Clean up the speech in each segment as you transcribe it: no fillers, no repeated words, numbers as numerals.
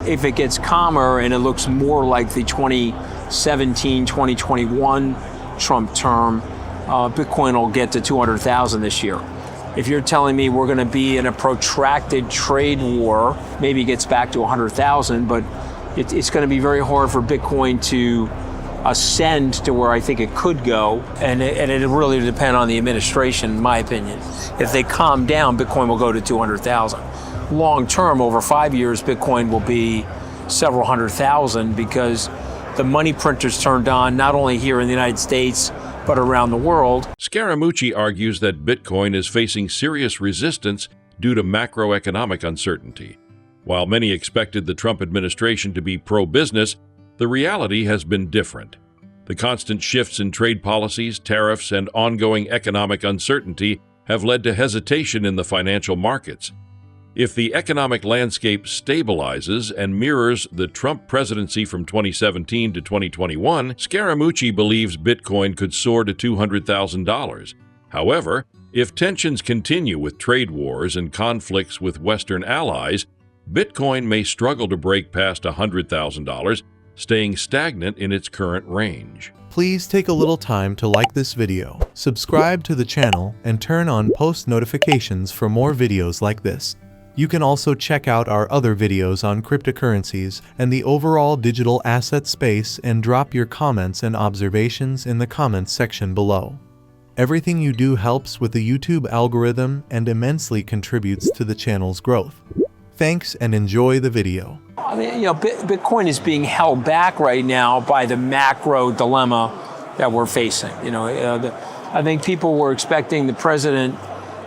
if it gets calmer and it looks more like the 2017, 2021 Trump term, Bitcoin will get to 200,000 this year. If you're telling me we're going to be in a protracted trade war, maybe it gets back to 100,000, but it's going to be very hard for Bitcoin to ascend to where I think it could go, and it really depend on the administration, in my opinion. If they calm down, Bitcoin will go to 200,000. Long term, over 5 years, Bitcoin will be several hundred thousand because the money printers turned on, not only here in the United States, but around the world. Scaramucci argues that Bitcoin is facing serious resistance due to macroeconomic uncertainty. While many expected the Trump administration to be pro-business, the reality has been different. The constant shifts in trade policies, tariffs, and ongoing economic uncertainty have led to hesitation in the financial markets. If the economic landscape stabilizes and mirrors the Trump presidency from 2017 to 2021, Scaramucci believes Bitcoin could soar to $200,000. However, if tensions continue with trade wars and conflicts with Western allies, Bitcoin may struggle to break past $100,000, staying stagnant in its current range. Please take a little time to like this video, subscribe to the channel, and turn on post notifications for more videos like this. You can also check out our other videos on cryptocurrencies and the overall digital asset space and drop your comments and observations in the comments section below. Everything you do helps with the YouTube algorithm and immensely contributes to the channel's growth. Thanks and enjoy the video. I mean, Bitcoin is being held back right now by the macro dilemma that we're facing. I think people were expecting the President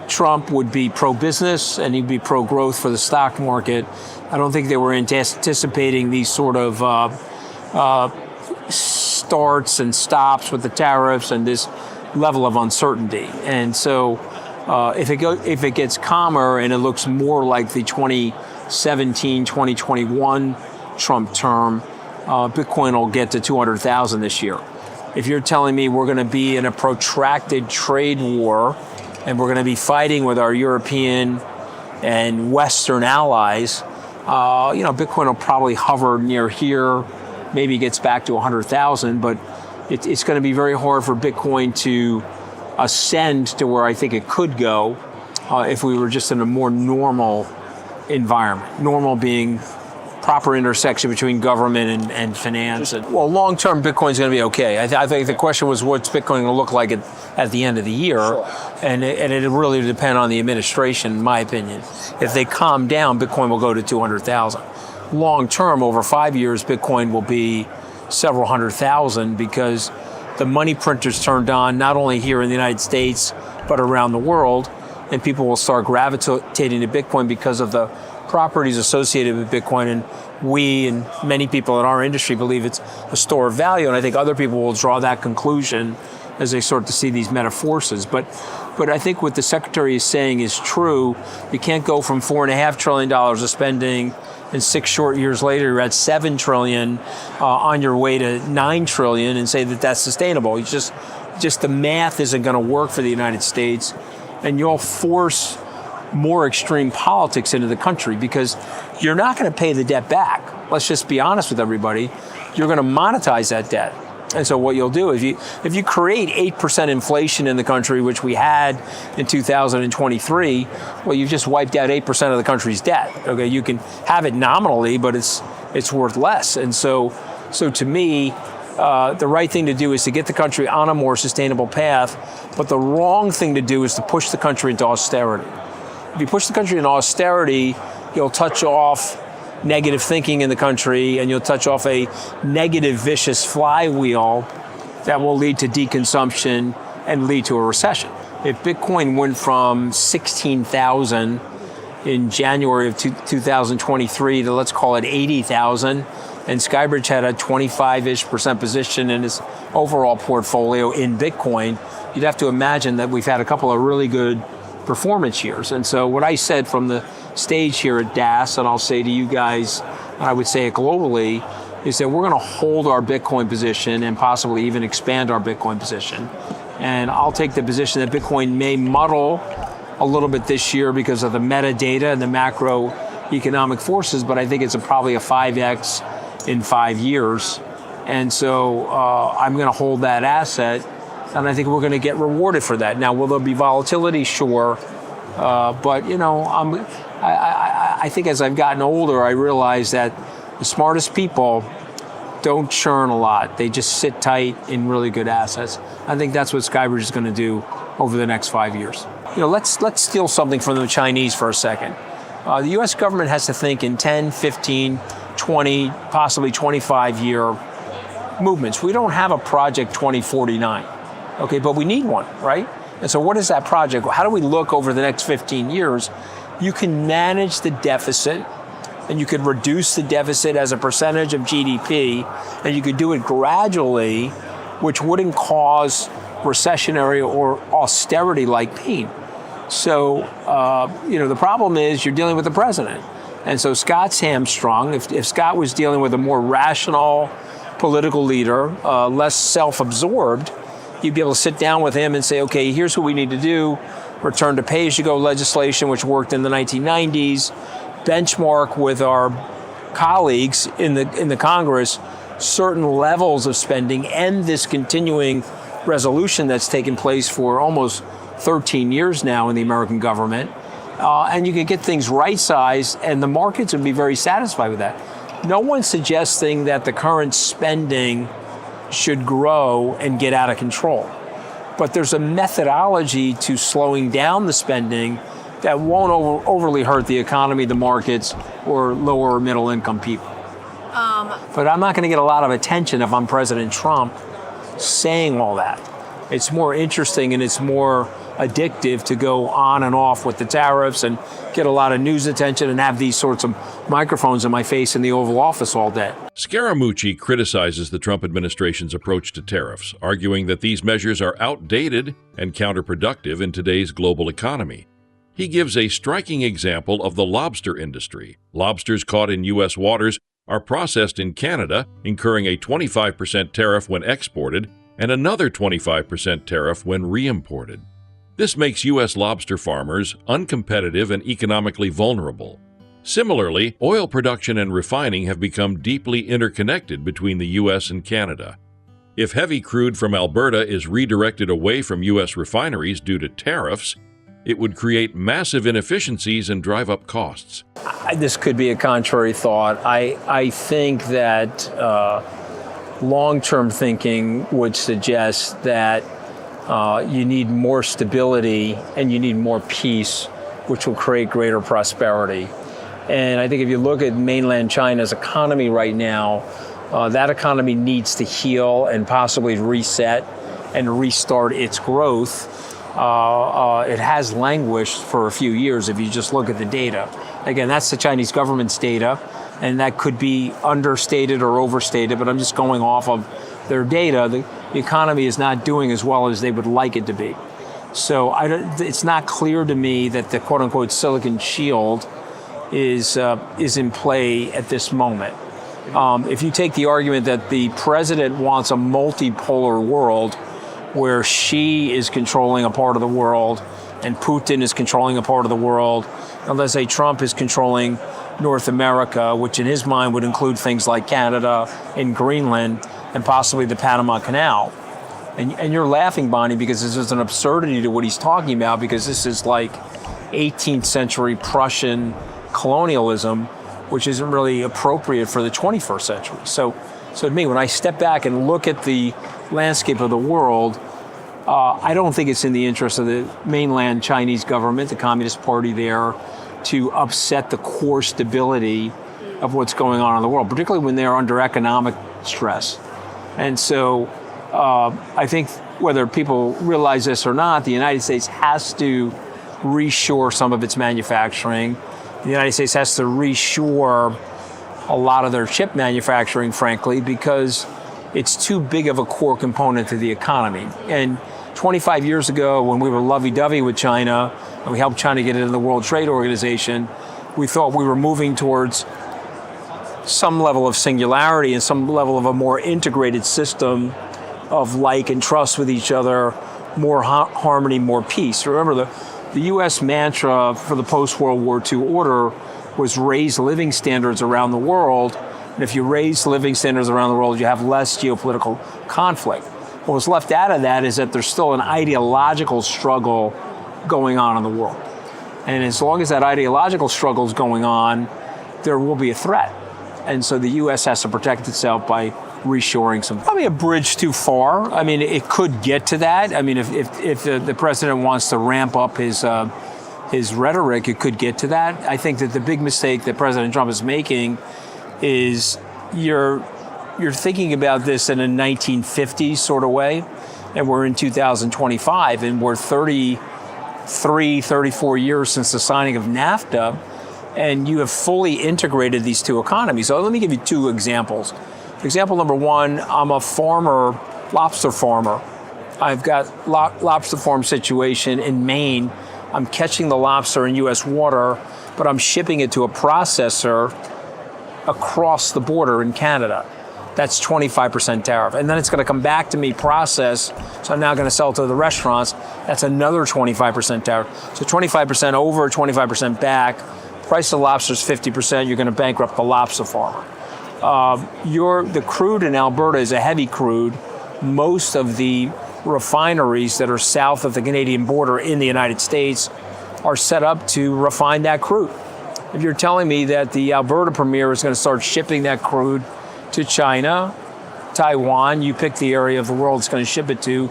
Trump would be pro-business and he'd be pro-growth for the stock market. I don't think they were anticipating these sort of starts and stops with the tariffs and this level of uncertainty. And so if it gets calmer and it looks more like the 2017, 2021 Trump term, Bitcoin will get to 200,000 this year. If you're telling me we're going to be in a protracted trade war and we're going to be fighting with our European and Western allies, Bitcoin will probably hover near here, maybe gets back to 100,000, but it's going to be very hard for Bitcoin to ascend to where I think it could go if we were just in a more normal environment. Normal being proper intersection between government and finance. Well, long-term, Bitcoin's going to be okay. I think the question was, what's Bitcoin going to look like at the end of the year? Sure. And it really depend on the administration, in my opinion. If they calm down, Bitcoin will go to 200,000. Long-term, over 5 years, Bitcoin will be several hundred thousand because the money printers turned on, not only here in the United States, but around the world, and people will start gravitating to Bitcoin because of the properties associated with Bitcoin, and we and many people in our industry believe it's a store of value, and I think other people will draw that conclusion as they start to see these meta forces. But I think what the Secretary is saying is true. You can't go from $4.5 trillion of spending and 6 short years later you're at $7 trillion on your way to $9 trillion and say that that's sustainable. It's just the math isn't going to work for the United States, and you'll force more extreme politics into the country because you're not going to pay the debt back. Let's just be honest with everybody. You're going to monetize that debt. And so what you'll do, if you create 8% inflation in the country, which we had in 2023, well, you've just wiped out 8% of the country's debt. Okay, you can have it nominally, but it's worth less. And so to me, the right thing to do is to get the country on a more sustainable path, but the wrong thing to do is to push the country into austerity. If you push the country into austerity, you'll touch off negative thinking in the country, and you'll touch off a negative, vicious flywheel that will lead to deconsumption and lead to a recession. If Bitcoin went from 16,000 in January of 2023 to, let's call it 80,000, and SkyBridge had a 25-ish% position in its overall portfolio in Bitcoin, you'd have to imagine that we've had a couple of really good performance years. And so what I said from the stage here at DAS, and I'll say to you guys, and I would say it globally, is that we're going to hold our Bitcoin position and possibly even expand our Bitcoin position. And I'll take the position that Bitcoin may muddle a little bit this year because of the metadata and the macro economic forces, but I think it's probably a 5x in 5 years. And so I'm going to hold that asset, and I think we're going to get rewarded for that. Now, will there be volatility? Sure. But, you know, I think as I've gotten older, I realize that the smartest people don't churn a lot. They just sit tight in really good assets. I think that's what SkyBridge is going to do over the next 5 years. You know, let's steal something from the Chinese for a second. The U.S. government has to think in 10, 15, 20, possibly 25-year movements. We don't have a project 2049, okay, but we need one, right? And so what is that project? How do we look over the next 15 years? You can manage the deficit, and you could reduce the deficit as a percentage of GDP, and you could do it gradually, which wouldn't cause recessionary or austerity-like pain. So, you know, the problem is you're dealing with the president. And so Scott's hamstrung. If Scott was dealing with a more rational political leader, less self-absorbed, you'd be able to sit down with him and say, okay, here's what we need to do. Return to pay-as-you-go legislation, which worked in the 1990s. Benchmark with our colleagues in the Congress certain levels of spending, and this continuing resolution that's taken place for almost 13 years now in the American government. And you could get things right-sized, and the markets would be very satisfied with that. No one's suggesting that the current spending should grow and get out of control. But there's a methodology to slowing down the spending that won't overly hurt the economy, the markets, or lower or middle income people. But I'm not going to get a lot of attention if I'm President Trump saying all that. It's more interesting and it's more addictive to go on and off with the tariffs and get a lot of news attention and have these sorts of microphones in my face in the Oval Office all day. Scaramucci criticizes the Trump administration's approach to tariffs, arguing that these measures are outdated and counterproductive in today's global economy. He gives a striking example of the lobster industry. Lobsters caught in U.S. waters are processed in Canada, incurring a 25% tariff when exported and another 25% tariff when re-imported. This makes U.S. lobster farmers uncompetitive and economically vulnerable. Similarly, oil production and refining have become deeply interconnected between the U.S. and Canada. If heavy crude from Alberta is redirected away from U.S. refineries due to tariffs, it would create massive inefficiencies and drive up costs. This could be a contrary thought. I think that long-term thinking would suggest that you need more stability and you need more peace, which will create greater prosperity. And I think if you look at mainland China's economy right now, that economy needs to heal and possibly reset and restart its growth. It has languished for a few years if you just look at the data. Again, that's the Chinese government's data, and that could be understated or overstated, but I'm just going off of their data. The economy is not doing as well as they would like it to be. So it's not clear to me that the quote-unquote Silicon Shield is in play at this moment. If you take the argument that the president wants a multipolar world where Xi is controlling a part of the world and Putin is controlling a part of the world, and let's say Trump is controlling North America, which in his mind would include things like Canada and Greenland and possibly the Panama Canal. And you're laughing, Bonnie, because this is an absurdity to what he's talking about, because this is like 18th century Prussian colonialism, which isn't really appropriate for the 21st century. So to me, when I step back and look at the landscape of the world, I don't think it's in the interest of the mainland Chinese government, the Communist Party there, to upset the core stability of what's going on in the world, particularly when they're under economic stress. And so I think whether people realize this or not, the United States has to reshore some of its manufacturing. The United States has to reshore a lot of their chip manufacturing, frankly, because it's too big of a core component to the economy. And 25 years ago, when we were lovey-dovey with China, and we helped China get into the World Trade Organization, we thought we were moving towards some level of singularity and some level of a more integrated system of like and trust with each other, more harmony, more peace. Remember, the U.S. mantra for the post-World War II order was raise living standards around the world. And if you raise living standards around the world, you have less geopolitical conflict. What was left out of that is that there's still an ideological struggle going on in the world. And as long as that ideological struggle is going on, there will be a threat. And so the U.S. has to protect itself by reshoring some. Probably a bridge too far. I mean, it could get to that. I mean, if the president wants to ramp up his rhetoric, it could get to that. I think that the big mistake that President Trump is making is you're thinking about this in a 1950s sort of way, and we're in 2025, and we're 34 years since the signing of NAFTA, and you have fully integrated these two economies. So let me give you two examples. Example number one, I'm a farmer, lobster farmer. I've got lobster farm situation in Maine. I'm catching the lobster in U.S. water, but I'm shipping it to a processor across the border in Canada. That's 25% tariff. And then it's going to come back to me processed, so I'm now going to sell it to the restaurants. That's another 25% tariff. So 25% over, 25% back. Price of lobster is 50%. You're going to bankrupt the lobster farmer. The crude in Alberta is a heavy crude. Most of the refineries that are south of the Canadian border in the United States are set up to refine that crude. If you're telling me that the Alberta Premier is going to start shipping that crude to China, Taiwan, you pick the area of the world it's going to ship it to,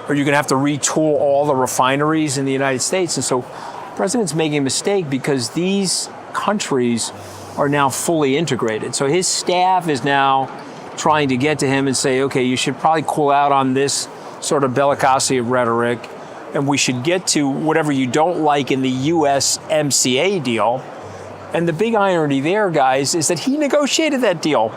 or you're going to have to retool all the refineries in the United States. And so the president's making a mistake because these countries are now fully integrated. So his staff is now trying to get to him and say, okay, you should probably cool out on this sort of bellicosity of rhetoric, and we should get to whatever you don't like in the USMCA deal. And the big irony there, guys, is that he negotiated that deal.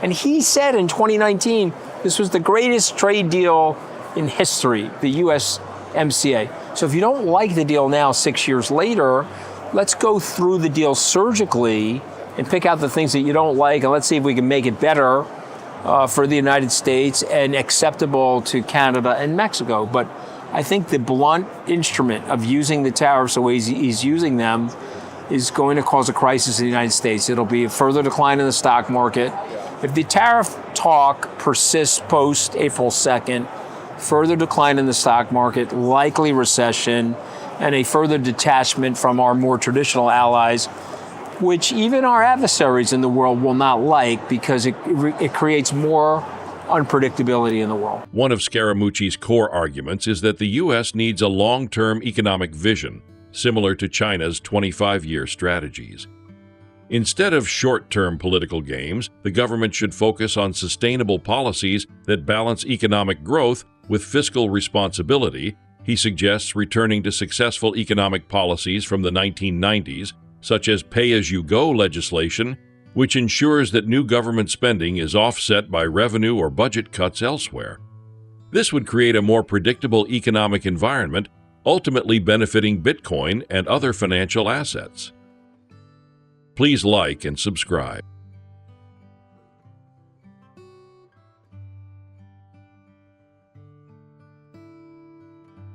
And he said in 2019, this was the greatest trade deal in history, the USMCA. So if you don't like the deal now, 6 years later, let's go through the deal surgically and pick out the things that you don't like, and let's see if we can make it better for the United States and acceptable to Canada and Mexico. But I think the blunt instrument of using the tariffs the way he's using them is going to cause a crisis in the United States. It'll be a further decline in the stock market. If the tariff talk persists post April 2nd, further decline in the stock market, likely recession, and a further detachment from our more traditional allies, which even our adversaries in the world will not like because it creates more unpredictability in the world. One of Scaramucci's core arguments is that the U.S. needs a long-term economic vision, similar to China's 25-year strategies. Instead of short-term political games, the government should focus on sustainable policies that balance economic growth with fiscal responsibility. He suggests returning to successful economic policies from the 1990s, such as pay-as-you-go legislation, which ensures that new government spending is offset by revenue or budget cuts elsewhere. This would create a more predictable economic environment, ultimately benefiting Bitcoin and other financial assets. Please like and subscribe.